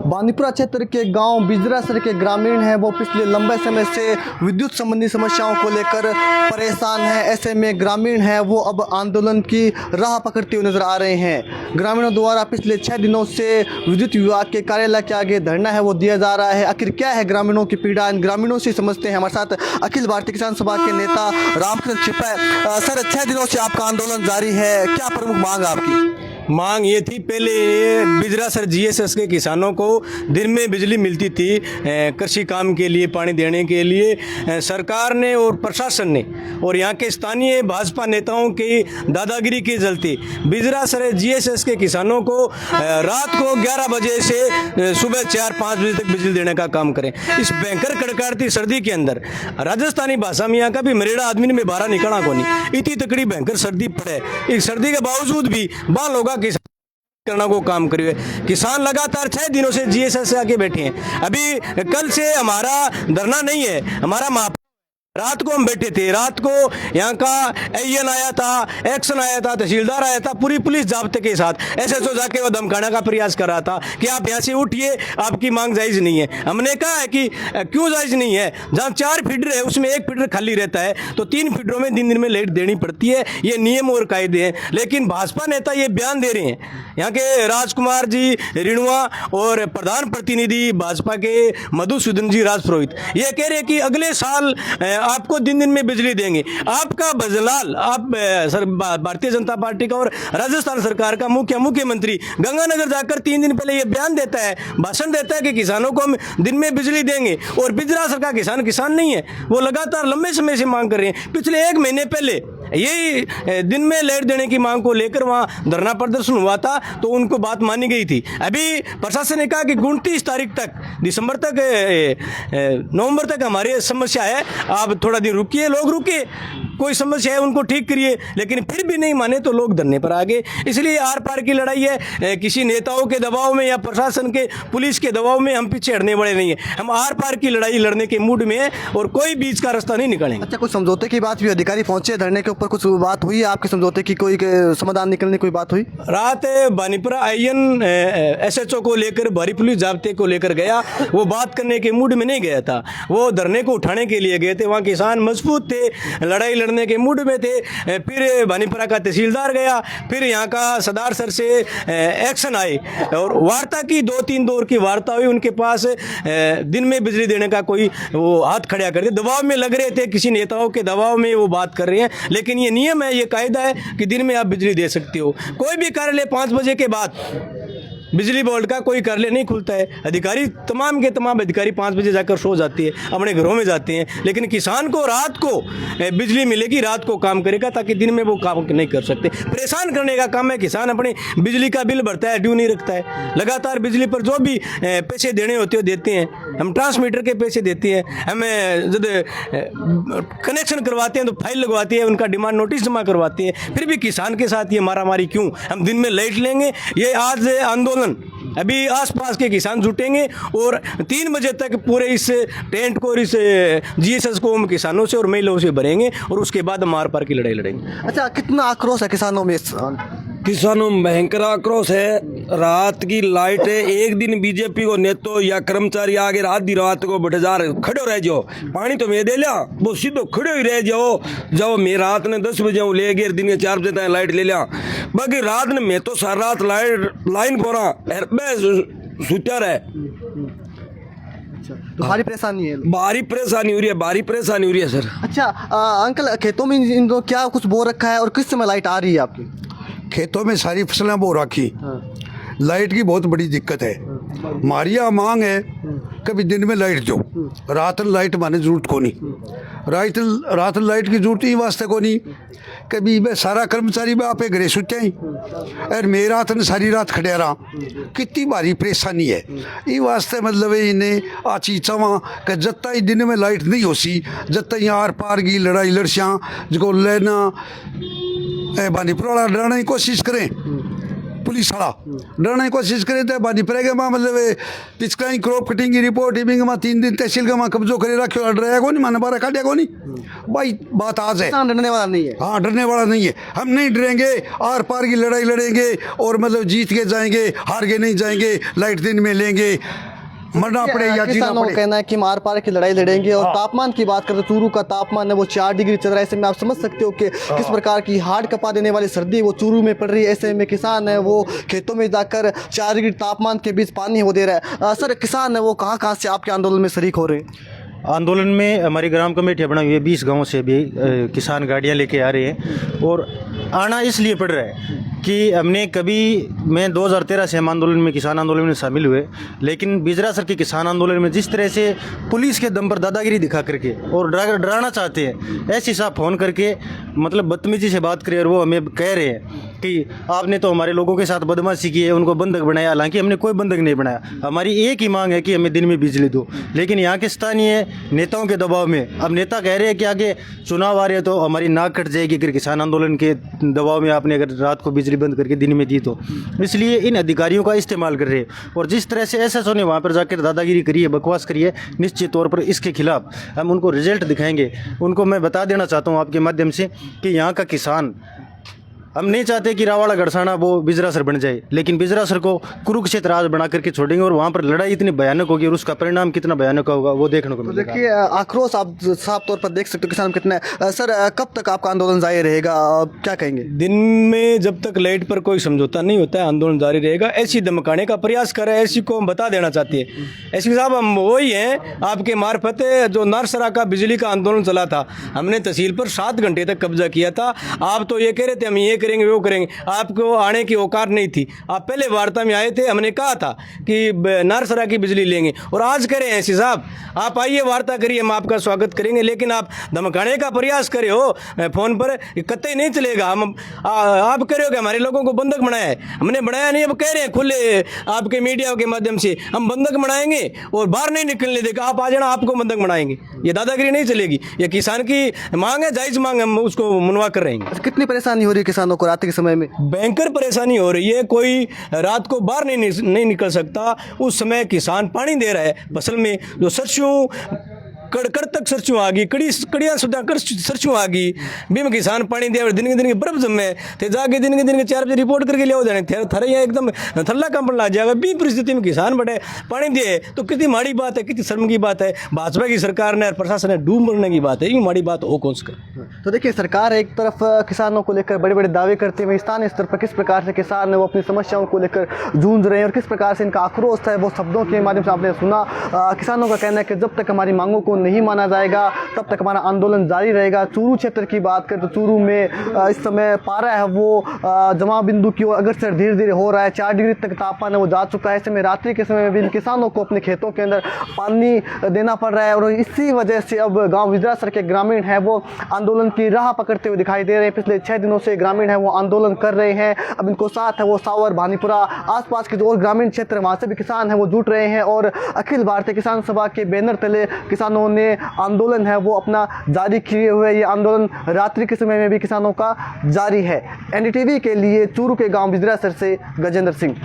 बानीपुरा क्षेत्र के गांव बिजरासर के ग्रामीण हैं, वो पिछले लंबे समय से विद्युत संबंधी समस्याओं को लेकर परेशान हैं। ऐसे में ग्रामीण हैं वो अब आंदोलन की राह पकड़ते हुए नजर आ रहे हैं। ग्रामीणों द्वारा पिछले 6 दिनों से विद्युत विभाग के कार्यालय के आगे धरना है वो दिया जा रहा है। आखिर क्या है ग्रामीणों की पीड़ा, इन ग्रामीणों से समझते हैं। हमारे साथ अखिल भारतीय किसान सभा के नेता रामकृष्ण छिपा। सर, 6 दिनों से आपका आंदोलन जारी है, क्या प्रमुख मांग आपकी? मांग ये थी, पहले बिजरासर जीएसएस के किसानों को दिन में बिजली मिलती थी कृषि काम के लिए, पानी देने के लिए। सरकार ने और प्रशासन ने और यहाँ के स्थानीय भाजपा नेताओं की दादागिरी के चलते बिजरासर जीएसएस के किसानों को रात को 11 बजे से सुबह 4-5 बजे तक बिजली देने का काम करें। इस भयंकर कड़कड़ती सर्दी के अंदर राजस्थानी भाषा में यहाँ का भी मरेड़ा आदमी में बारह निकलना को नहीं, इतनी तकड़ी भयंकर सर्दी पड़े। इस सर्दी के बावजूद भी बाल होगा किसान करना को काम करिए। किसान लगातार 6 दिनों से जीएसएस से आके बैठे हैं। अभी कल से हमारा धरना नहीं है, हमारा रात को हम बैठे थे। रात को यहाँ का एएन आया था, एक्शन आया था, तहसीलदार आया था, पूरी पुलिस जाब्ते के साथ एसएचओ जाके वो धमकाने का प्रयास कर रहा था कि आप यहाँ से उठिए, आपकी मांग जायज़ नहीं है। हमने कहा है कि क्यों जायज़ नहीं है? जहाँ 4 फीडर है उसमें 1 फीडर खाली रहता है, तो 3 फीडरों में दिन में लाइट देनी पड़ती है। ये नियम और कायदे हैं। लेकिन भाजपा नेता ये बयान दे रहे हैं, यहाँ के राजकुमार जी रिणुआ और प्रधान प्रतिनिधि भाजपा के मधुसूदन जी राजपुरोहित, ये कह रहे हैं कि अगले साल आपको दिन में बिजली देंगे। आपका बजलाल, आप सर भारतीय जनता पार्टी का और राजस्थान सरकार का मुख्यमंत्री गंगानगर जाकर 3 दिन पहले ये बयान देता है, भाषण देता है कि किसानों को हम दिन में बिजली देंगे। और बिजरासर का किसान नहीं है, वो लगातार लंबे समय से मांग कर रहे हैं। पिछले 1 महीने पहले यही दिन में लाइट देने की मांग को लेकर वहाँ धरना प्रदर्शन हुआ था, तो उनको बात मानी गई थी। अभी प्रशासन ने कहा कि 29 तारीख तक, दिसंबर तक, नवंबर तक हमारी समस्या है, आप थोड़ा दिन रुकिए। लोग रुके, कोई समस्या है उनको ठीक करिए, लेकिन फिर भी नहीं माने तो लोग धरने पर आ गए। इसलिए आर पार की लड़ाई है, किसी नेताओं के दबाव में या प्रशासन के पुलिस के दबाव में हम पीछे हटने वाले नहीं है। हम आर पार की लड़ाई लड़ने के मूड में है और कोई बीच का रास्ता नहीं निकालेंगे। अच्छा, कुछ समझौते की बात हुई? अधिकारी पहुंचे धरने के ऊपर, कुछ बात हुई आपके समझौते की? कोई समाधान निकलने की कोई बात हुई? रात बानीपुरा आईएन एसएचओ को लेकर, भारी पुलिस जाब्ते को लेकर गया, वो बात करने के मूड में नहीं गया था, वो धरने को उठाने के लिए गए थे। वहाँ किसान मजबूत थे, लड़ाई लड़ने के मूड में थे। फिर बानीपुरा का तहसीलदार गया, फिर यहाँ का सदार सर से एक्शन आए और वार्ता की, 2-3 दौर की वार्ता हुई। उनके पास दिन में बिजली देने का कोई वो हाथ खड़ा कर दिया। दबाव में लग रहे थे, किसी नेताओं के दबाव में वो बात कर रहे हैं, लेकिन ये नियम है, ये कायदा है कि दिन में आप बिजली दे सकते हो। कोई भी कार्यालय 5 बजे के बाद, बिजली बोर्ड का कोई कार्यालय नहीं खुलता है। अधिकारी, तमाम के तमाम अधिकारी 5 बजे जाकर सो जाते हैं, अपने घरों में जाते हैं। लेकिन किसान को रात को बिजली मिलेगी, रात को काम करेगा, ताकि दिन में वो काम नहीं कर सकते। परेशान करने का काम है। किसान अपने बिजली का बिल भरता है, ड्यू नहीं रखता है, लगातार बिजली पर जो भी पैसे देने होते हैं देते हैं। हम ट्रांसमीटर के पैसे देते हैं, हमें जब कनेक्शन करवाते हैं तो फाइल लगवाते हैं, उनका डिमांड नोटिस जमा करवाते हैं। फिर भी किसान के साथ ये मारामारी क्यों? हम दिन में लाइट लेंगे। ये आज आंदोलन, अभी आसपास के किसान जुटेंगे और 3 बजे तक पूरे इस टेंट को और इस जीएसएस को हम किसानों से और महिलाओं से भरेंगे और उसके बाद हम आर पार की लड़ाई लड़ेंगे। अच्छा, कितना आक्रोश है किसानों में? किसानों में भयंकर आक्रोश है। रात की लाइट है, एक दिन बीजेपी को नेतो या कर्मचारी आगे आधी रात को बैठे जा रहे, खड़े रह जाओ, पानी तो मैं दे लिया, वो सीधो खड़े ही रह जाओ। जब मैं रात ने 10 बजे ले गए, दिन के 4 बजे तक लाइट ले लिया। बाकी रात ने मैं तो सारा रात लाइन को सुतर है। तो भारी परेशानी है? भारी परेशानी हो रही है सर। अच्छा अंकल, खेतों में इन दो क्या कुछ बो रखा है और किस समय लाइट आ रही है आपकी? खेतों में सारी फसलें बो रखी। लाइट की बहुत बड़ी दिक्कत है। हमारी यहाँ मांग है, कभी दिन में लाइट दो, रात लाइट माने जरूरत को नहीं। रात लाइट की जरूरत ही वास्ते को नहीं। कभी मैं सारा कर्मचारी में आपे घरे सुते ही और मेरी रात ने सारी रात खड़े रहा। कितनी भारी परेशानी है। ये वास्ते मतलब इन्हें आ चीज चावा कि जत्ता ही दिन में लाइट नहीं होसी, जत्ता ही आर पार की लड़ाई लड़सियाँ जो लेना बानीपुरा डराने की कोशिश करें। पुलिस वाला डरने की कोशिश करे तो बानी पड़ेगा मां मतलब पिछका क्रॉप कटिंग की रिपोर्ट इबिंग में 3 दिन तहसील का मां कब्जो करे रखो डरेगा को नहीं माने बारह काटेगा को नहीं भाई बात आज है किसान डरने वाला नहीं है। हाँ डरने वाला नहीं है। हम नहीं डरेंगे, आर पार की लड़ाई लड़ेंगे और मतलब जीत के जाएंगे, हार के नहीं जाएंगे, लाइट दिन में लेंगे, मरना पड़े या जीना किसानों का पड़े। कहना है कि मार पार की लड़ाई लड़ेंगे। और तापमान की बात करें तो चूरू का तापमान है वो 4 डिग्री चल रहा है। ऐसे में आप समझ सकते हो कि किस प्रकार की हार्ड कपा देने वाली सर्दी वो चूरू में पड़ रही है। ऐसे में किसान है वो खेतों में जाकर 4 डिग्री तापमान के बीच पानी वो दे रहा है। सर किसान है वो कहाँ से आपके आंदोलन में शरीक हो रहे हैं? आंदोलन में हमारी ग्राम कमेटी बनाई हुई है, 20 गांव से भी किसान गाड़ियां लेके आ रहे हैं। और आना इसलिए पड़ रहा है कि हमने कभी मैं 2013 से हम आंदोलन में किसान आंदोलन में शामिल हुए, लेकिन बिजरासर के किसान आंदोलन में जिस तरह से पुलिस के दम पर दादागिरी दिखा करके और डराना चाहते हैं, ऐसे साहब फ़ोन करके मतलब बदतमीजी से बात करें और वो हमें कह रहे हैं कि आपने तो हमारे लोगों के साथ बदमाशी की है, उनको बंधक बनाया। हालांकि हमने कोई बंधक नहीं बनाया। हमारी एक ही मांग है कि हमें दिन में बिजली दो। लेकिन यहाँ के स्थानीय नेताओं के दबाव में अब नेता कह रहे हैं कि आगे चुनाव आ रहे हैं तो हमारी नाक कट जाएगी अगर किसान आंदोलन के दबाव में आपने अगर रात को बिजली बंद करके दिन में दी तो। इसलिए इन अधिकारियों का इस्तेमाल कर रहे हैं। और जिस तरह से एसएसओ ने वहाँ पर जाकर दादागिरी करी है, बकवास करी है, निश्चित तौर पर इसके खिलाफ हम उनको रिजल्ट दिखाएंगे। उनको मैं बता देना चाहता हूँ आपके माध्यम से कि यहाँ का किसान, हम नहीं चाहते कि रावाड़ा गड़साना वो बिजरासर बन जाए, लेकिन बिजरासर को कुरुक्षेत्र आज बना करके छोड़ेंगे और वहाँ पर लड़ाई इतनी भयानक होगी और उसका परिणाम कितना भयानक होगा वो देखने को तो मिलेगा। देखिए आक्रोश आप साफ तौर पर देख सकते हो किसान कितना है। सर कब तक आपका आंदोलन जारी रहेगा, क्या कहेंगे? दिन में जब तक लाइट पर कोई समझौता नहीं होता है आंदोलन जारी रहेगा। ऐसी धमकाने का प्रयास कर रहे हैं, ऐसी को हम बता देना चाहते हैं। ऐसी साहब हम वही हैं आपके मार्फत जो नारसरा का बिजली का आंदोलन चला था, हमने तहसील पर 7 घंटे तक कब्जा किया था। आप तो ये कह रहे थे हम ये करेंगे वो करेंगे, आपको आने की औकात नहीं थी। आप पहले वार्ता में आए थे, हमने कहा था कि नारसरा की बिजली लेंगे और आज करें ऐसी साहब आप आइए वार्ता करिए, हम आपका स्वागत करेंगे। लेकिन आप धमकाने का प्रयास करे हो फ़ोन पर, कतई नहीं चलेगा। हम आप करे हो कि हमारे लोगों को बंधक बनाया है, हमने बनाया नहीं। अब कह रहे हैं खुले आपके मीडिया के माध्यम से हम बंधक बनाएंगे और बाहर नहीं निकलने देगा, आप आ जाना आपको बंधक बनाएंगे। ये दादागिरी नहीं चलेगी। ये किसान की मांग है, जायज़ मांग, हम उसको मनवा कर रहेंगे। कितनी परेशानी हो रही है किसानों को रात के समय में? भयंकर परेशानी हो रही है। कोई रात को बाहर नहीं निकल सकता। उस समय किसान पानी दे रहा है फसल में, जो सरसों कड़ तक सरसों आ गई, कड़ियाँ सुधा कर सरसों आ गई, बीम किसान पानी दिया दिन के बर्फ जमे थे, जाके दिन के 4 बजे रिपोर्ट करके ले जाने थरे यहाँ एकदम थल्ला कंपन ला जाएगा। बी परिस्थिति में किसान बड़े पानी दिए तो कितनी माड़ी बात है, कितनी शर्म की बात है। भाजपा की सरकार ने और प्रशासन ने डूब मरने की बात है, यूँ माड़ी बात हो कौन सा। तो देखिए सरकार एक तरफ किसानों को लेकर बड़े बड़े दावे करते हुए स्थानीय स्तर पर किस प्रकार से किसान वो अपनी समस्याओं को लेकर जूझ रहे हैं और किस प्रकार से इनका आक्रोश है वो शब्दों के माध्यम से आपने सुना। किसानों का कहना है कि जब तक हमारी मांगों को नहीं माना जाएगा तब तक हमारा आंदोलन जारी रहेगा। चूरू क्षेत्र की बात करें तो चूरू में इस समय पारा है वो जमा बिंदु की ओर अग्रसर धीरे धीरे हो रहा है। 4 डिग्री तक तापमान है वो जा चुका है। ऐसे में रात्रि के समय में भी इन किसानों को अपने खेतों के अंदर पानी देना पड़ रहा है और इसी वजह से अब गाँव बिजरासर के ग्रामीण है वो आंदोलन की राह पकड़ते हुए दिखाई दे रहे हैं। पिछले 6 दिनों से ग्रामीण है वो आंदोलन कर रहे हैं। अब इनको साथ है वो सावर, भानीपुरा, आसपास के जो और ग्रामीण क्षेत्र वहाँ से भी किसान है वो जुट रहे हैं और अखिल भारतीय किसान सभा के बैनर तले किसानों ने आंदोलन है वो अपना जारी किए हुए। ये आंदोलन रात्रि के समय में भी किसानों का जारी है। एनडीटीवी के लिए चूरू के गांव बिजरासर से गजेंद्र सिंह।